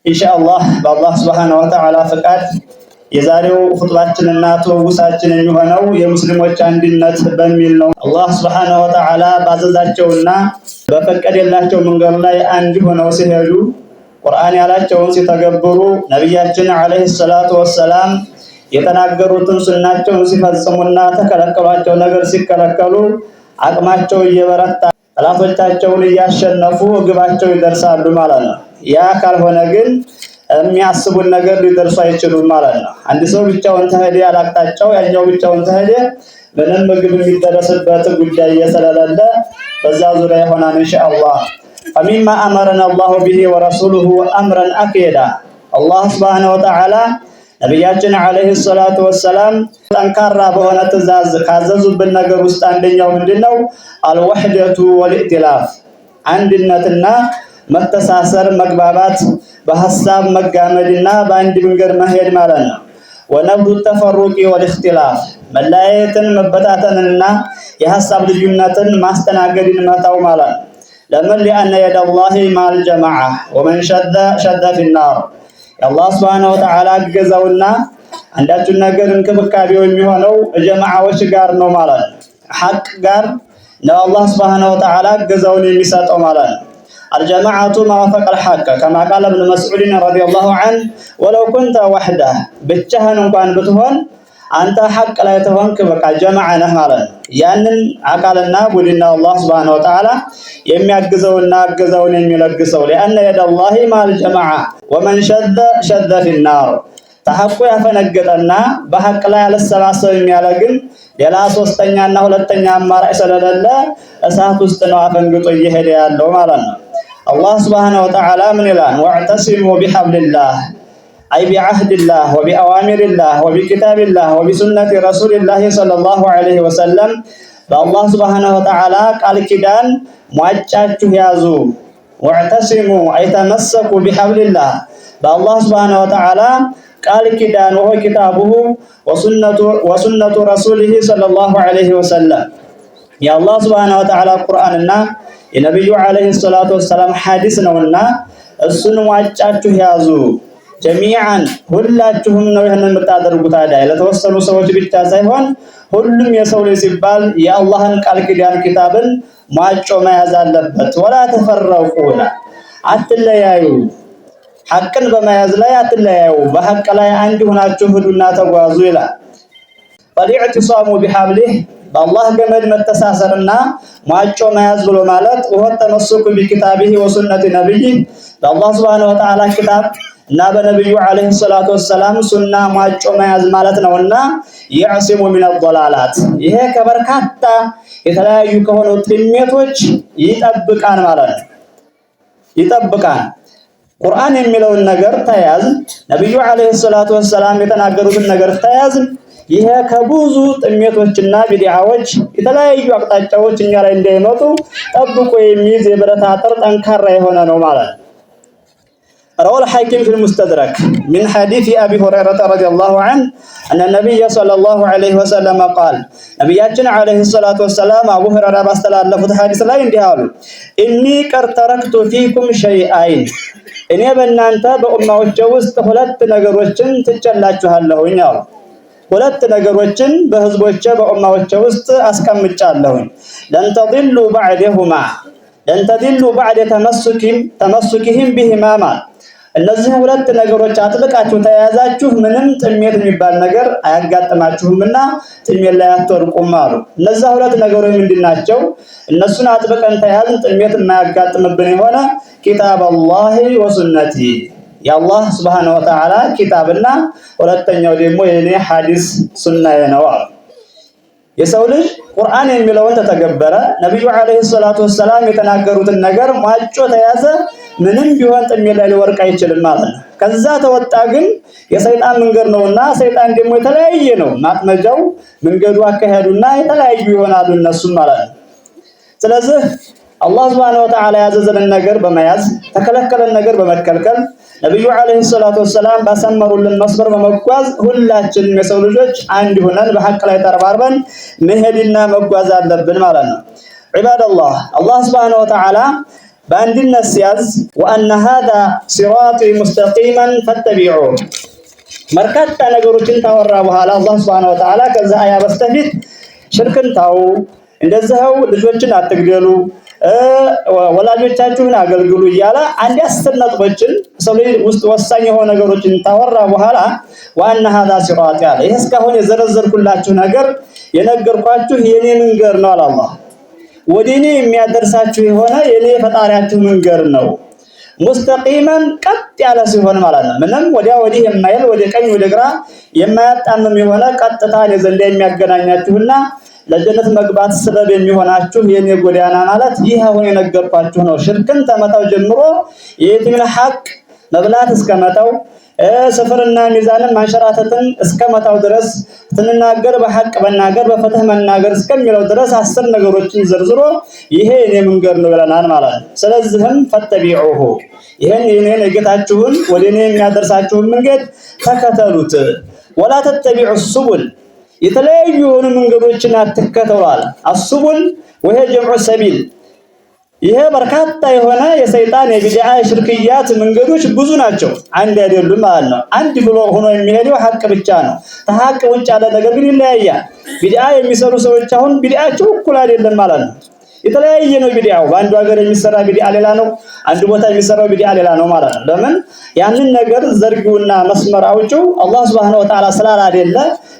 ኢንሻአላህ በአላህ ሱብሓነሁ ወተዓላ ፈቃድ የዛሬው ኹጥባችንና ተወውሳችን የሚሆነው የሙስሊሞች አንድነት በሚል ነው። አላህ ሱብሓነሁ ወተዓላ ባዘዛቸውና በፈቀደላቸው መንገድ ላይ አንድ ሆነው ሲሄዱ ቁርአን ያላቸውን ሲተገብሩ ነብያችን አለይሂ ሰላቱ ወሰላም የተናገሩትን ሱናቸውን ሲፈጽሙና ተከለከሏቸው ነገር ሲከለከሉ አቅማቸው እየበረታ ጠላቶቻቸውን እያሸነፉ ግባቸው ይደርሳሉ ማለት ነው። ያ ካልሆነ ግን የሚያስቡን ነገር ሊደርሱ አይችሉም ማለት ነው። አንድ ሰው ብቻውን ተሄደ ያላቅጣጫው ያኛው ብቻውን ተሄደ ምንም ምግብ የሚደረስበት ጉዳይ ስለሌለ በዛ ዙሪያ ይሆናል ኢንሻአላህ። فمما أمرنا الله به ورسوله أمرا أكيدا الله سبحانه وتعالى ነብያችን አለይሂ ሰላቱ ወሰላም ጠንካራ በሆነ ትእዛዝ ካዘዙብን ነገር ውስጥ አንደኛው ምንድነው? አልወህደቱ ወልኢትላፍ አንድነትና መተሳሰር መግባባት በሐሳብ መጋመድና በአንድ መንገድ መሄድ ማለት ነው። ወነብዱ ተፈሩቂ ወልኢኽቲላፍ መለያየትን መበታተንና የሐሳብ ልዩነትን ማስተናገድን መተው ማለት ነው። ለምን لأن يد الله مع الجماعة ومن شد في النار የአላህ ሱብሓነሁ ወተዓላ ገዛውና አንዳችን ነገር እንክብካቤው የሚሆነው ጀማዓዎች ጋር ነው ማለት ነው። ሐቅ ጋር ነው አላህ ሱብሓነሁ ወተዓላ ገዛውን የሚሰጠው ማለት ነው። الجماعة ما وافق الحق كما قال ابن مسعود رضي الله عنه ولو كنت وحده ብቻህን እንኳን ብትሆን አንተ ሐቅ ላይ ተሆንክ በቃ ጀማዓ ነህ ማለት ነው። ያንን አካልና ቡድና አላህ Subhanahu Wa Ta'ala የሚያግዘውና አገዛውን የሚለግሰው لأن يد الله مع الجماعة ومن شد في النار ተሐቁ ያፈነገጠና በሐቅ ላይ አልሰባሰብ የሚያለግን ሌላ ሶስተኛና ሁለተኛ አማራጭ ስለሌለ እሳት ውስጥ ነው አፈንግጦ እየሄደ ያለው ማለት ነው። አላህ Subhanahu Wa Ta'ala ምን ይላል? واعتصموا بحبل الله أي بعهد الله وبأوامر الله وبكتاب الله وبسنة رسول الله صلى الله عليه وسلم بالله سبحانه وتعالى قال كدان معجاችሁ ያዙ واعتصموا أي تمسكوا بحبل الله بالله سبحانه وتعالى قال كدان وهو كتابه وسنة رسوله صلى الله عليه وسلم يا الله سبحانه وتعالى قرآننا የነብዩ አለይሂ ሰላቱ ወሰላም ሐዲስ ነውና እሱን معجاችሁ ያዙ ጀሚዓን ሁላችሁም ነው ይሄንን የምታደርጉት አይደል? ለተወሰኑ ሰዎች ብቻ ሳይሆን ሁሉም የሰው ልጅ ሲባል የአላህን ቃል ኪዳን ኪታብን ማጮ መያዝ አለበት። ወላ ተፈረቁና አትለያዩ፣ ሐቅን በመያዝ ላይ አትለያዩ፣ በሐቅ ላይ አንድ ሆናችሁ ሂዱና ተጓዙ ይላል። ፈሊዕቲሳሙ ቢሐብሊህ በአላህ ገመድ መተሳሰርና ማጮ መያዝ ብሎ ማለት ወተ ተመሰኩ ቢኪታቢሂ ወሱነቲ ነብይሂ በአላህ Subhanahu Wa Ta'ala ኪታብ እና በነብዩ አለይሂ ሰላቱ ወሰላም ሱና ማጮ መያዝ ማለት ነውና يعصم من الضلالات ይሄ ከበርካታ የተለያዩ ከሆኑ ጥሜቶች ይጠብቃን ማለት ነው። ይጠብቃን ቁርአን የሚለውን ነገር ተያዝ ነብዩ አለይሂ ሰላቱ ወሰላም የተናገሩትን ነገር ተያዝ ይሄ ከብዙ ጥሜቶችና ቢድዓዎች የተለያዩ አቅጣጫዎች እኛ ላይ እንዳይመጡ ጠብቆ የሚይዝ የብረት አጥር ጠንካራ የሆነ ነው ማለት ነው። روى الحاكم في المستدرك من حديث أبي هريرة رضي الله عنه أن النبي صلى الله عليه وسلم قال نبينا عليه الصلاة والسلام أبو هريرة باستلالفت حديث لا يندهالو إني قد تركت فيكم شيئين إني بنانت بأمة وسط ሁለት ነገሮችን ትጨላችኋለሁኝ አሉ። ሁለት ነገሮችን በህዝቦቼ በኡማዎቼ ውስጥ አስቀምጫለሁኝ ለን ተضሉ بعدهما ለን ተضሉ بعد ተመስኪህም بهما እነዚህ ሁለት ነገሮች አጥብቃችሁ ተያያዛችሁ ምንም ጥሜት የሚባል ነገር አያጋጥማችሁምና ጥሜት ላይ አትወድቁም አሉ። እነዛ ሁለት ነገሮች ምንድናቸው? እነሱን አጥብቀን ተያያዝን ጥሜት የማያጋጥምብን የሆነ ኪታብ አላህ ወሱነቲ የአላህ Subhanahu Wa Ta'ala ኪታብና ሁለተኛው ደግሞ የኔ ሐዲስ ሱናዬ ነው አሉ። የሰው ልጅ ቁርአን የሚለውን ተተገበረ ነብዩ አለይሂ ሰላቱ ወሰላም የተናገሩትን ነገር ማጮ ተያዘ ምንም ቢሆን ጥሜት ላይ ሊወርቅ አይችልም ማለት ነው። ከዛ ተወጣ ግን የሰይጣን መንገድ ነውና ሰይጣን ደግሞ የተለያየ ነው ማጥመጃው መንገዱ አካሄዱና የተለያዩ ይሆናሉ እነሱም ማለት ነው። ስለዚህ አላህ Subhanahu Wa Ta'ala ያዘዘንን ነገር በመያዝ ተከለከለን ነገር በመከልከል ነብዩ አለይሂ ሰላቱ ወሰላም ባሰመሩልን መስመር በመጓዝ ሁላችንም የሰው ልጆች አንድ ሆነን በሐቅ ላይ ተረባርበን መሄድና መጓዝ አለብን ማለት ነው። ዒባደላህ አላህ Subhanahu Wa Ta'ala በአንድነት ሲያዝ ወአነ ሃዛ ሲራጢ ሙስተቂመን ፈተቢዑሁ በርካታ ነገሮችን ታወራ በኋላ አላህ ሱብሓነሁ ወተዓላ ከዛ አያ በስተፊት ሽርክን ታው፣ እንደዛው ልጆችን አትግደሉ፣ ወላጆቻችሁን አገልግሉ እያለ አንድ 10 ነጥቦችን ሰው ውስጥ ወሳኝ የሆኑ ነገሮችን ታወራ በኋላ ወአነ ሃዛ ሲራጢ አለ። ይሄ እስካሁን የዘረዘርኩላችሁ ነገር የነገርኳችሁ የኔ መንገድ ነው አለ አላህ። ወደኔ የሚያደርሳችሁ የሆነ የኔ ፈጣሪያችሁ መንገድ ነው። ሙስተቂመን ቀጥ ያለ ሲሆን ማለት ነው። ምንም ወዲያ ወዲህ የማይል ወደ ቀኝ ወደ ግራ የማያጣምም የሆነ ቀጥታ ዘንድ የሚያገናኛችሁና ለጀነት መግባት ሰበብ የሚሆናችሁ የኔ ጎዳና ማለት ይህ አሁን የነገርኳችሁ ነው። ሽርክን ተመታው ጀምሮ የየቲምን ሐቅ መብላት እስከመታው ስፍርና ሚዛንን ማንሸራተትን እስከመታው ድረስ ትንናገር በሐቅ መናገር በፍትህ መናገር እስከሚለው ድረስ 10 ነገሮችን ዘርዝሮ ይሄ የኔ መንገድ ነው ብለናል ማለት ነው። ስለዚህም ፈተቢዑሁ ይሄን የኔን የጌታችሁን ወደኔ የሚያደርሳችሁን መንገድ ተከተሉት። ወላ ተተቢዑ ሱቡል የተለያዩ የሆኑ መንገዶችን አትከተሉ አለ። አሱቡል ወሄ ጀምዑ ሰቢል ይሄ በርካታ የሆነ የሰይጣን የቢድዓ የሽርክያት መንገዶች ብዙ ናቸው፣ አንድ አይደሉም ማለት ነው። አንድ ብሎ ሆኖ የሚሄደው ሐቅ ብቻ ነው። ተሐቅ ውጭ ያለ ነገር ግን ይለያያል። ቢድዓ የሚሰሩ ሰዎች አሁን ቢድዓቸው እኩል አይደለም ማለት ነው። የተለያየ ነው ቢድዓው። በአንዱ ሀገር የሚሰራ ቢድዓ ሌላ ነው፣ አንድ ቦታ የሚሰራው ቢድዓ ሌላ ነው ማለት ነው። ለምን ያንን ነገር ዘርጊውና መስመር አውጪው አላህ Subhanahu Wa Ta'ala ስላላደለ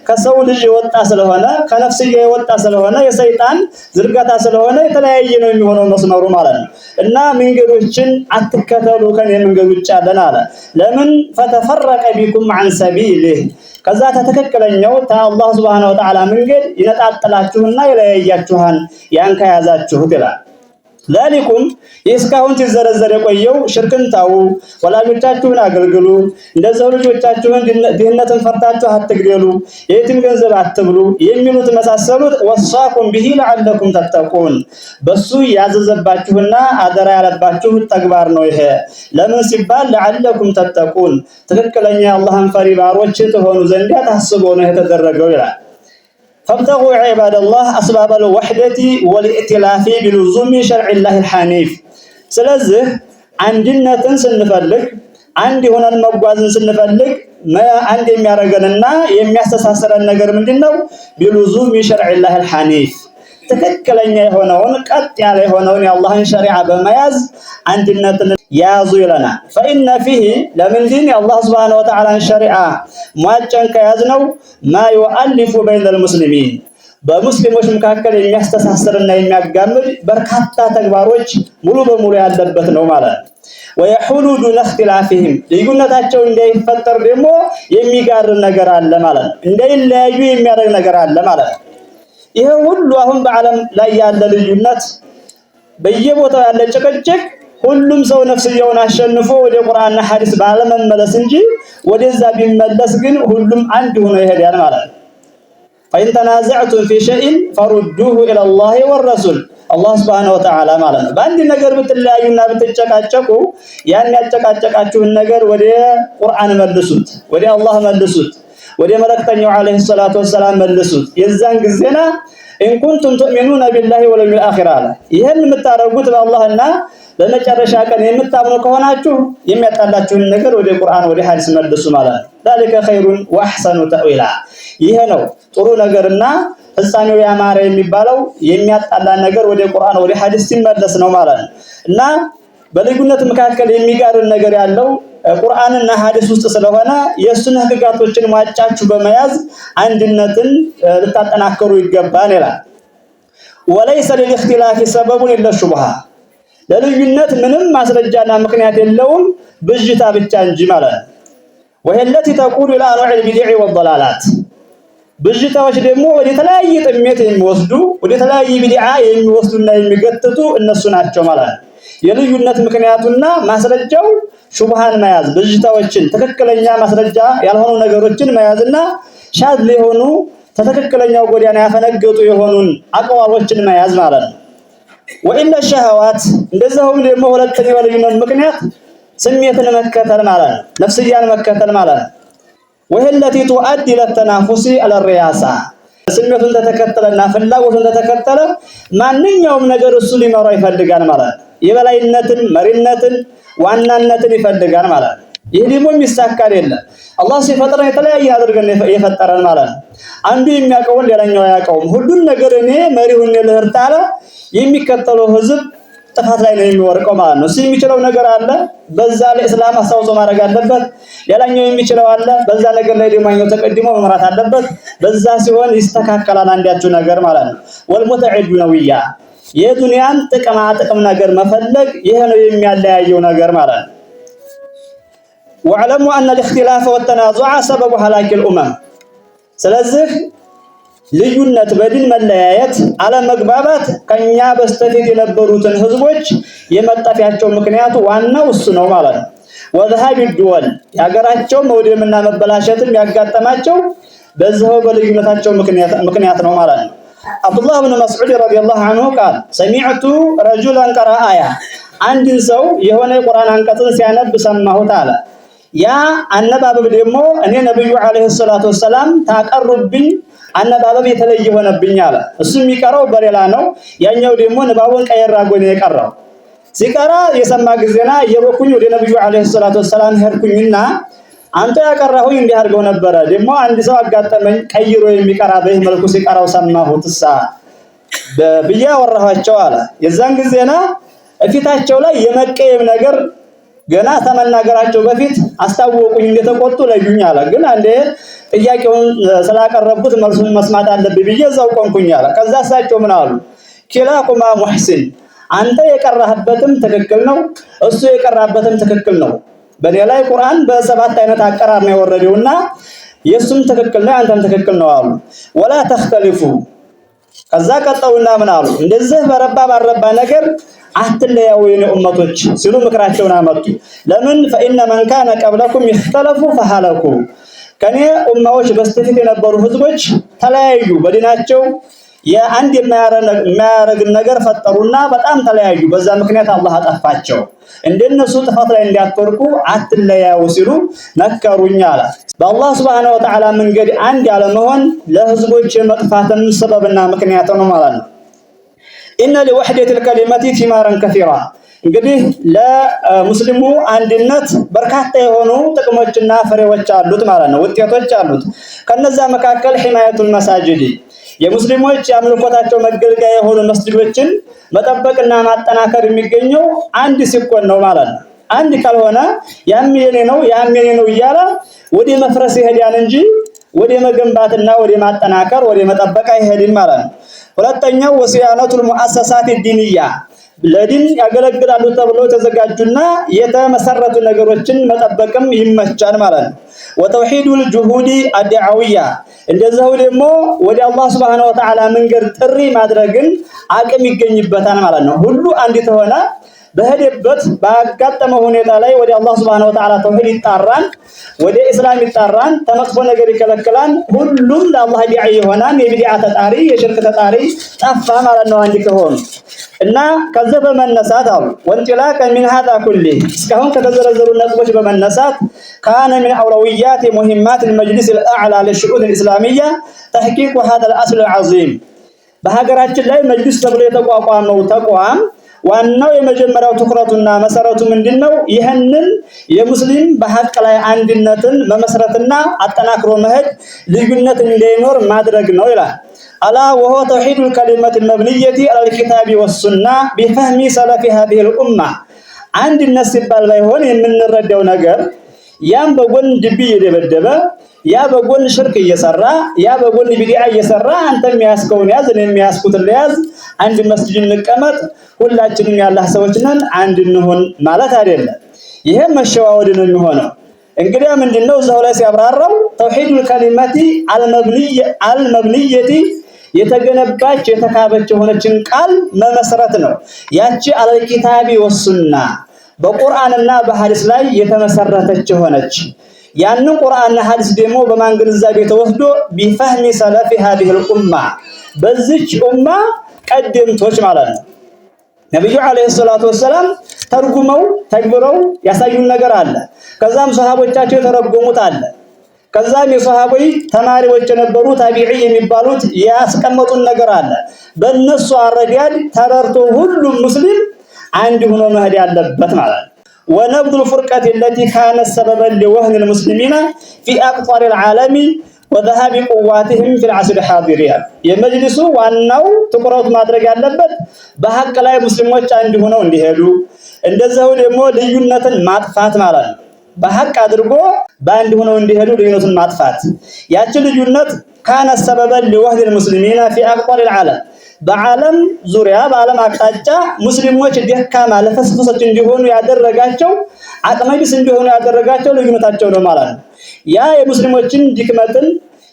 ከሰው ልጅ የወጣ ስለሆነ ከነፍስያ የወጣ ስለሆነ የሰይጣን ዝርጋታ ስለሆነ የተለያየ ነው የሚሆነው መስመሩ ማለት ነው። እና መንገዶችን አትከተሉ ከኔ መንገድ ውጭ ያለን አለ። ለምን ፈተፈረቀ ቢኩም عن سبيله ከዛ ተተከከለኛው አላህ Subhanahu Wa Ta'ala መንገድ ይነጣጥላችሁና ይለያያችኋል ያን ከያዛችሁት ይላል። ذلكم እስካሁን ሲዘረዘር የቆየው ሽርክን ታው፣ ወላጆቻችሁን አገልግሉ፣ እንደዛው ልጆቻችሁን ድህነትን ፈርታችሁ አትግደሉ፣ የየቲም ገንዘብ አትብሉ የሚሉት መሳሰሉት ወሳኩም ቢሂ ለዓለኩም ተተቁን በሱ ያዘዘባችሁና አደራ ያለባችሁ ተግባር ነው። ይሄ ለምን ሲባል ለዓለኩም ተተቁን ትክክለኛ አላህን ፈሪ ባሮች ትሆኑ ዘንድ ታስቦ ነው የተደረገው ይላል። فابتغوا عباد الله أسباب الوحدة والائتلاف بلزوم شرع الله الحنيف ስለዚህ አንድነትን ስንፈልግ አንድ የሆነን መጓዝን ስንፈልግ አንድ የሚያረገንና የሚያስተሳስረን ነገር ምንድነው? بلزوم شرع الله الحنيف ትክክለኛ የሆነውን ቀጥ ያለ የሆነውን የአላህን ሸሪዓ በመያዝ አንድነትን ያዙ ይለናል። فإن فيه ለምን ዲን የአላህ Subhanahu Wa Ta'ala ሸሪዓ ማጨን ከያዝነው ما يؤلف بين المسلمين በሙስሊሞች መካከል የሚያስተሳስርና የሚያጋምድ በርካታ ተግባሮች ሙሉ በሙሉ ያለበት ነው ማለት ነው። ويحول دون اختلافهم ልዩነታቸው እንዳይፈጠር ደግሞ የሚጋር ነገር አለ ማለት ነው። እንዳይለያዩ የሚያደርግ ነገር አለ ማለት ነው። ይሄ ሁሉ አሁን በዓለም ላይ ያለ ልዩነት በየቦታው ያለ ጭቅጭቅ ሁሉም ሰው ነፍስየውን አሸንፎ ወደ ቁርአንና ሐዲስ ባለመመለስ እንጂ ወደዛ ቢመለስ ግን ሁሉም አንድ ሆኖ ይሄዳል ማለት ነው። فإن تنازعتم في شيء فردوه إلى الله والرسول الله سبحانه وتعالى ማለት ነው። በአንድ ነገር ብትለያዩና ብትጨቃጨቁ ያን ያጨቃጨቃችሁን ነገር ወደ ቁርአን መልሱት፣ ወደ አላህ መልሱት፣ ወደ መልእክተኛው አለይሂ ሰላቱ ወሰላም መልሱት። የዛን ጊዜና إن كنتم تؤمنون بالله واليوم الآخر ይሄን የምታረጉት በአላህና በመጨረሻ ቀን የምታምኑ ከሆናችሁ የሚያጣላችሁን ነገር ወደ ቁርአን ወደ ሐዲስ መልሱ ማለት ነው። ذلك خير واحسن تأويلا ይሄ ነው ጥሩ ነገርና ፍጻሜው ያማረ የሚባለው የሚያጣላን ነገር ወደ ቁርአን ወደ ሐዲስ ሲመለስ ነው ማለት ነው። እና በልዩነት መካከል የሚጋርን ነገር ያለው ቁርአንና ሐዲስ ውስጥ ስለሆነ የሱን ህግጋቶችን ማጫችሁ በመያዝ አንድነትን ልታጠናከሩ ይገባል ይላል። ወለይሰ ለልእክትላፍ ሰበቡን ኢላ ሹብሃ ለልዩነት ምንም ማስረጃና ምክንያት የለውም ብጅታ ብቻ እንጂ ማለት ነው። ወህለቲ ተቁሉ ኢላ አንዋዕ البدع والضلالات ብጅታዎች ደግሞ ወደ ተለያየ ጥሜት የሚወስዱ ወደ ተለያየ ቢድዓ የሚወስዱና የሚገትቱ እነሱ ናቸው ማለት ነው። የልዩነት ምክንያቱና ማስረጃው ሹብሃን መያዝ ብጅታዎችን ትክክለኛ ማስረጃ ያልሆኑ ነገሮችን መያዝና ሻድ ለሆኑ ተተክክለኛው ጎዳና ያፈነገጡ የሆኑን አቋዋዎችን መያዝ ማለት ነው። ወኢነ ሸሃዋት እንደዛውም ደግሞ ሁለተኛው የልዩነት ምክንያት ስሜትን መከተል ማለት ነው፣ ነፍስያን መከተል ማለት ነው። ወህለቲ تؤدي للتنافس على الرياسة ስሜቱን ተተከተለና ፍላጎቱን ተተከተለ ማንኛውም ነገር እሱ ሊመራው ይፈልጋል ማለት ነው። የበላይነትን፣ መሪነትን፣ ዋናነትን ይፈልጋል ማለት ነው። ይህ ደግሞ የሚሳካ አይደለም። አላህ ሲፈጥረን የተለያየ አድርገን የፈጠረን ማለት ነው። አንዱ የሚያውቀውን ሌላኛው አያውቀውም። ሁሉን ነገር እኔ መሪ ሆኜ ልርታ አለ የሚከተለው ህዝብ ጥፋት ላይ ነው የሚወርቀው ማለት ነው። እሱ የሚችለው ነገር አለ፣ በዛ ላይ እስላም አስተዋጽኦ ማድረግ አለበት። ሌላኛው የሚችለው አለ፣ በዛ ነገር ላይ ደግሞ ተቀድሞ መምራት አለበት። በዛ ሲሆን ይስተካከላል አንዳችሁ ነገር ማለት ነው። ወልሙተዒዱ ነውያ የዱንያን ጥቅም ነገር መፈለግ ይሄ ነው የሚያለያየው ነገር ማለት ነው። واعلموا ان الاختلاف والتنازع سبب هلاك الامم ስለዚህ ልዩነት በዲን መለያየት አለመግባባት ከኛ በስተፊት የነበሩትን ህዝቦች የመጣፊያቸው ምክንያቱ ዋናው እሱ ነው ማለት ነው። ወذهاب الدول ያገራቸው መውደምና መበላሸትም ያጋጠማቸው በዛው በልዩነታቸው ምክንያት ነው ማለት ነው። አብዱላህ ኢብኑ መስዑድ ረዲየላሁ ዐንሁ ቃል ሰሚዕቱ ረጁላን ቀራ አያ አንድን ሰው የሆነ የቁርአን አንቀጽን ሲያነብ ሰማሁት አለ። ያ አነባበብ ደግሞ እኔ ነብዩ አለይሂ ሰላቱ ወሰለም ታቀርብኝ አነባበብ የተለየ ሆነብኝ አለ። እሱ የሚቀራው በሌላ ነው፣ ያኛው ደግሞ ንባቡን ቀየር አድርጎ ነው የቀራው። ሲቀራ የሰማ ጊዜና የበኩኝ ወደ ነብዩ አለይሂ ሰላቱ ወሰለም ሄድኩኝና አንተ ያቀራሁኝ እንዲህ አድርገው ነበረ፣ ደግሞ አንድ ሰው አጋጠመኝ ቀይሮ የሚቀራ በዚህ መልኩ ሲቀራው ሰማሁትሳ በብያ ወራኋቸው አለ። የዛን ጊዜና እፊታቸው ላይ የመቀየም ነገር ገና ተመናገራቸው በፊት አስታወቁኝ፣ እንደተቆጡ ለዩኝ አለ። ግን አንዴ ጥያቄውን ስላቀረብኩት መልሱን መስማት አለብኝ ብዬ እዛው ቆንኩኝ አለ። ከዛ እሳቸው ምን አሉ? ኪላኩማ ሙህሲን አንተ የቀራህበትም ትክክል ነው፣ እሱ የቀራበትም ትክክል ነው። በኔ ላይ ቁርአን በሰባት አይነት አቀራር ነው የወረደውና የሱም ትክክል ነው አንተም ትክክል ነው አሉ። ወላ ተختلፉ ከዛ ቀጠውና ምን አሉ? እንደዚህ በረባ ባረባ ነገር አትለያዩ የኔ ኡመቶች ሲሉ ምክራቸውን አመጡ። ለምን فإن من كان قبلكم اختلفوا فهلكوا ከኔ ኡማዎች በስተፊት የነበሩ ህዝቦች ተለያዩ፣ በዲናቸው የአንድ የማያረግ ነገር ፈጠሩና በጣም ተለያዩ። በዛ ምክንያት አላህ አጠፋቸው። እንደነሱ ጥፋት ላይ እንዲያተርቁ አትለያዩ ሲሉ ነከሩኝ አለ። በአላህ Subhanahu Wa Ta'ala መንገድ አንድ ያለ መሆን ለህዝቦች የመጥፋትም ሰበብና ምክንያት ነው ማለት ነው። ኢነ ለወህደት الكلمه ثمارا كثيرا እንግዲህ ለሙስሊሙ አንድነት በርካታ የሆኑ ጥቅሞችና ፍሬዎች አሉት ማለት ነው፣ ውጤቶች አሉት። ከነዛ መካከል ሒማየቱል መሳጅድ የሙስሊሞች የአምልኮታቸው መገልገያ የሆኑ መስጂዶችን መጠበቅና ማጠናከር የሚገኘው አንድ ሲኮን ነው ማለት ነው። አንድ ካልሆነ ያም የኔ ነው እያለ ወደ መፍረስ ይሄዳል እንጂ ወደ መገንባትና ወደ ማጠናከር ወደ መጠበቅ አይሄድም ማለት ነው። ሁለተኛው ወሲያነቱል ሙአሰሳት ዲንያ ለዲን ያገለግላሉ ተብሎ ተዘጋጁና የተመሰረቱ ነገሮችን መጠበቅም ይመቻል ማለት ነው። ወተውሂዱል ጁሁዲ አድዓዊያ እንደዛው ደግሞ ወደ አላህ Subhanahu Wa Ta'ala መንገድ ጥሪ ማድረግን አቅም ይገኝበታል ማለት ነው። ሁሉ አንድ ተሆነ በሄደበት ባጋጠመው ሁኔታ ላይ ወደ አላህ Subhanahu Wa Ta'ala ተውሂድ ይጣራን፣ ወደ እስላም ይጣራን፣ ተመጥፎ ነገር ይከለከላን፣ ሁሉም ለአላህ ዲዓ ይሆናል። የቢድዓ ተጣሪ የሽርክ ተጣሪ ጠፋ ማለት ነው አንድ ከሆኑ እና ከዛ በመነሳት አሉ ወንጭላቀ من هذا كله እስካሁን ከተዘረዘሩ ነጥቦች በመነሳት كان من اولويات مهمات المجلس الاعلى للشؤون الاسلاميه تحقيق هذا الاصل العظيم በሀገራችን ላይ መጅሊስ ተብሎ የተቋቋመው ተቋም ዋናው የመጀመሪያው ትኩረቱና መሰረቱ ምንድነው? ይሄንን የሙስሊም በሐቅ ላይ አንድነትን መመስረትና አጠናክሮ መሄድ ልዩነት እንዳይኖር ማድረግ ነው ይላል። አላ ወሆ ተውሂዱል ከሊመት المبنيه على الكتاب والسنه بفهم سلف هذه الامه አንድነት ሲባል ባይሆን የምንረዳው ነገር ያም በጎን ድብ እየደበደበ ያ በጎን ሽርክ እየሰራ ያ በጎን ቢድዓ እየሰራ አንተም ያስከውን ያዝ እኔም ያስኩትን ለያዝ አንድ መስጂድ እንቀመጥ ሁላችንም ያላህ ሰዎች ነን አንድ እንሆን ማለት አይደለም። ይሄ መሸዋወድ ነው የሚሆነው። እንግዲህ ምንድነው እዛው ላይ ሲያብራራው ተውሂዱል ከሊመቲ አልመብኒየቲ የተገነባች የተካበች የሆነችን ቃል መመስረት ነው። ያቺ አልኪታቢ ወሱና በቁርአንና በሐዲስ ላይ የተመሰረተች ሆነች። ያንን ቁርአንና ሐዲስ ደግሞ በማን ግንዛቤ ተወስዶ ቢፈህሚ ሰለፊ هذه الامه በዚች ኡማ ቀደምቶች ማለት ነው። ነብዩ አለይሂ ሰላቱ ወሰለም ተርጉመው ተግብረው ያሳዩን ነገር አለ። ከዛም ሱሐቦቻቸው የተረጎሙት አለ። ከዛም የሰሃቦይ ተማሪዎች የነበሩ ታቢዒ የሚባሉት ያስቀመጡን ነገር አለ። በእነሱ አረዳድ ተረርቶ ሁሉም ሙስሊም አንድ ሆኖ መሄድ ያለበት ማለት ነው። ونبذ الفرقة التي كانت سببا لوهن المسلمين في أقطار العالم وذهاب قواتهم في العصر الحاضر የመጅሊሱ ዋናው ትኩረቱ ማድረግ ያለበት በሐቅ ላይ ሙስሊሞች አንድ ሆነው እንዲሄዱ እንደዛው ደግሞ ልዩነትን ማጥፋት ማለት ነው። በሐቅ አድርጎ በአንድ ሆነው እንዲሄዱ ልዩነትን ማጥፋት ያቺ ልዩነት ካነ ሰበበን لوهن المسلمين في أقطار العالم በዓለም ዙሪያ በዓለም አቅጣጫ ሙስሊሞች ደካማ ለፈስፈሶች እንዲሆኑ ያደረጋቸው አቅመቢስ እንዲሆኑ ያደረጋቸው ልዩነታቸው ነው ማለት ነው። ያ የሙስሊሞችን ድክመትን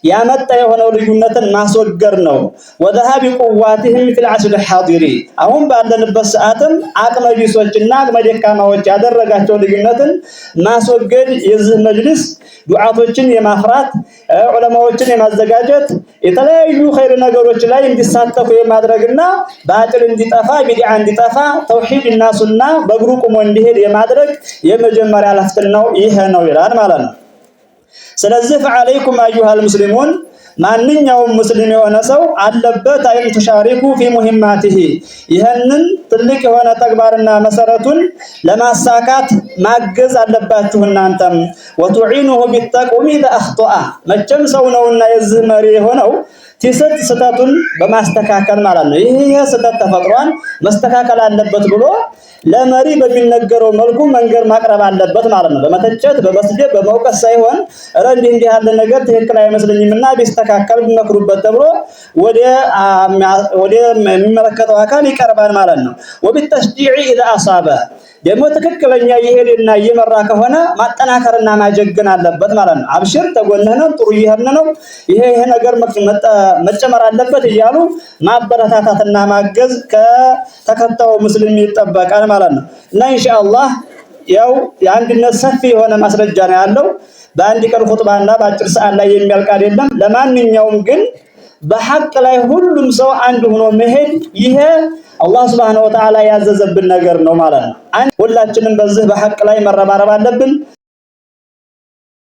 ያመጣ የሆነው ልዩነትን ማስወገድ ነው። ወذهاب قواتهم في العصر الحاضر አሁን ባለንበት ሰዓትም አቅመቢሶችና አቅመደካማዎች ያደረጋቸው ልዩነትን ማስወገድ የዚህ መጅሊስ ዱዓቶችን የማፍራት ዑለማዎችን የማዘጋጀት የተለያዩ ኸይር ነገሮች ላይ እንዲሳተፉ የማድረግና ባጢል እንዲጠፋ ቢድዓ እንዲጠፋ ተውሂድና ሱና በእግሩ ቆሞ እንዲሄድ የማድረግ የመጀመሪያ ኃላፊነቱ ይሄ ነው ይላል ማለት ነው። ስለዚህ فعليكم ايها المسلمون ማንኛውም ሙስሊም የሆነ ሰው አለበት አይን ተሻሪኩ في مهماته ይሄንን ትልቅ የሆነ ተግባርና መሰረቱን ለማሳካት ማገዝ አለባችሁ እናንተም وتعينه بالتقويم اذا اخطأ መቼም ሰው ነውና የዚህ መሪ የሆነው ስተቱን በማስተካከል ማለት ነው። ይሄ ስተት ተፈጥሯን መስተካከል አለበት ብሎ ለመሪ በሚነገረው መልኩ መንገር ማቅረብ አለበት ማለት ነው። በመተቸት በመስደብ በመውቀስ ሳይሆን እንዲህ ያለ ነገር ትክክል አይመስልኝምና ቢስተካከል ቢመክሩበት ተብሎ ወደ የሚመለከተው አካል ይቀርባል ማለት ነው። وبالتشجيع اذا اصاب ደግሞ ትክክለኛ ይሄድና እየመራ ከሆነ ማጠናከርና ማጀገን አለበት ማለት ነው። አብሽር ተጎነህ ነው ጥሩ ይሄድን ነው ይሄ ነገር መጨመር አለበት እያሉ ማበረታታትና ማገዝ ከተከታው ሙስሊም ይጠበቃል ማለት ነው። እና ኢንሻአላህ ያው የአንድነት ሰፊ የሆነ ማስረጃ ነው ያለው። በአንድ ቀን ኹጥባና በአጭር ሰዓት ላይ የሚያልቅ አይደለም። ለማንኛውም ግን በሐቅ ላይ ሁሉም ሰው አንድ ሆኖ መሄድ ይሄ አላህ Subhanahu Wa Ta'ala ያዘዘብን ነገር ነው ማለት ነው። ሁላችንም በዚህ በሐቅ ላይ መረባረብ አለብን።